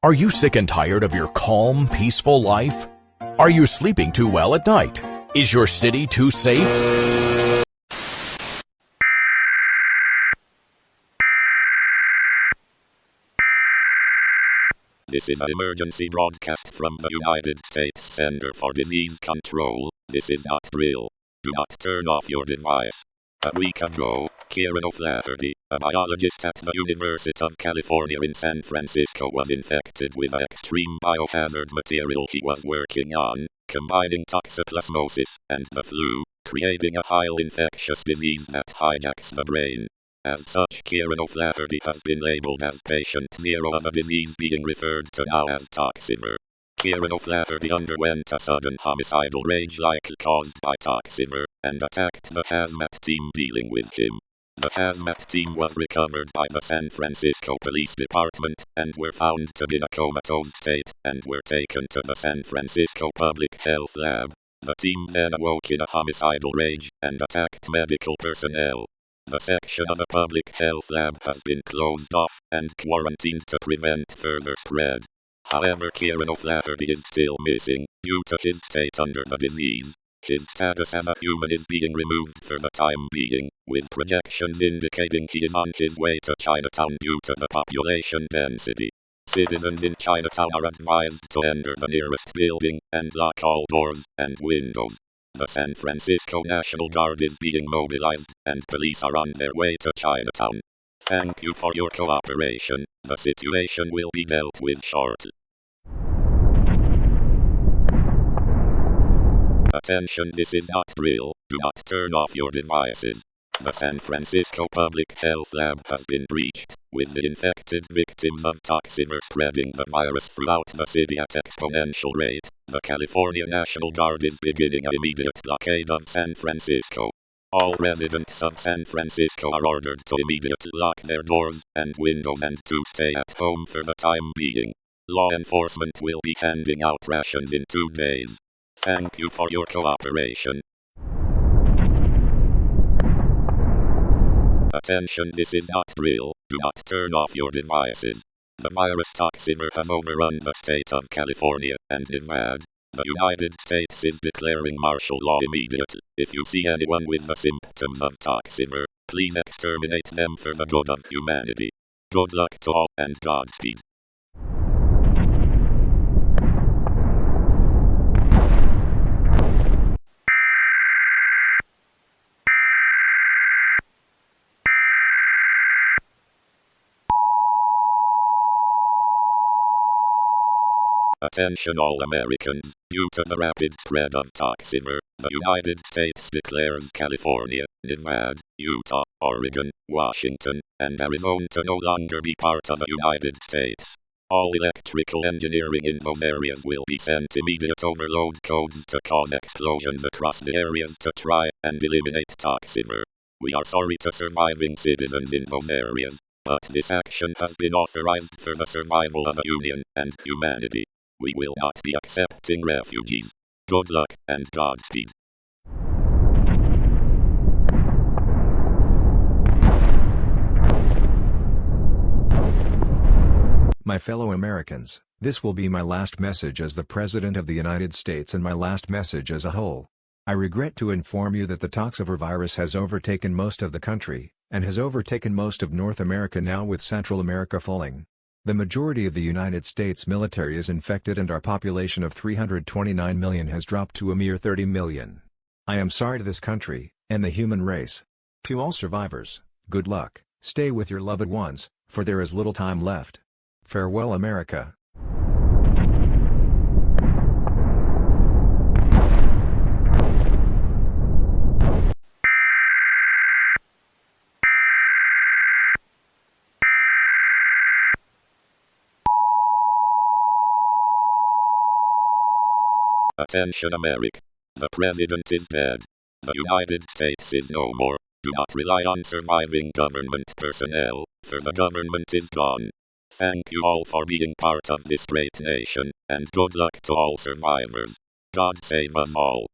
Are you sick and tired of your calm, peaceful life? Are you sleeping too well at night? Is your city too safe? This is an emergency broadcast from the United States Center for Disease Control. This is not drill. Do not turn off your device. A week ago, Kieran O'Flaherty, a biologist at the University of California in San Francisco, was infected with an extreme biohazard material he was working on, combining toxoplasmosis and the flu, creating a highly infectious disease that hijacks the brain. As such, Kieran O'Flaherty has been labeled as patient zero of a disease being referred to now as toxiver. Kieran O'Flaherty underwent a sudden homicidal rage likely caused by toxiver, and attacked the hazmat team dealing with him. The hazmat team was recovered by the San Francisco Police Department, and were found to be in a comatose state, and were taken to the San Francisco Public Health Lab. The team then awoke in a homicidal rage, and attacked medical personnel. The section of the Public Health Lab has been closed off, and quarantined to prevent further spread. However, Kieran O'Flaherty is still missing, due to his state under the disease. His status as a human is being removed for the time being, with projections indicating he is on his way to Chinatown due to the population density. Citizens in Chinatown are advised to enter the nearest building, and lock all doors and windows. The San Francisco National Guard is being mobilized, and police are on their way to Chinatown. Thank you for your cooperation. The situation will be dealt with shortly. Attention, this is not drill. Do not turn off your devices. The San Francisco Public Health Lab has been breached, with the infected victims of toxiver spreading the virus throughout the city at exponential rate. The California National Guard is beginning an immediate blockade of San Francisco. All residents of San Francisco are ordered to immediately lock their doors and windows and to stay at home for the time being. Law enforcement will be handing out rations in 2 days. Thank you for your cooperation. Attention, this is not drill. Do not turn off your devices. The virus toxiver has overrun the state of California and Nevada. The United States is declaring martial law immediately. If you see anyone with the symptoms of toxiver, please exterminate them for the good of humanity. Good luck to all, and Godspeed. Attention all Americans, due to the rapid spread of toxiver, the United States declares California, Nevada, Utah, Oregon, Washington, and Arizona to no longer be part of the United States. All electrical engineering in those areas will be sent immediate overload codes to cause explosions across the areas to try and eliminate toxiver. We are sorry to surviving citizens in those areas, but this action has been authorized for the survival of the Union and humanity. We will not be accepting refugees. Good luck, and Godspeed. My fellow Americans, this will be my last message as the President of the United States and my last message as a whole. I regret to inform you that the toxiver virus has overtaken most of the country, and has overtaken most of North America now, with Central America falling. The majority of the United States military is infected, and our population of 329 million has dropped to a mere 30 million. I am sorry to this country, and the human race. To all survivors, good luck, stay with your loved ones, for there is little time left. Farewell, America. Attention America. The President is dead. The United States is no more. Do not rely on surviving government personnel, for the government is gone. Thank you all for being part of this great nation, and good luck to all survivors. God save us all.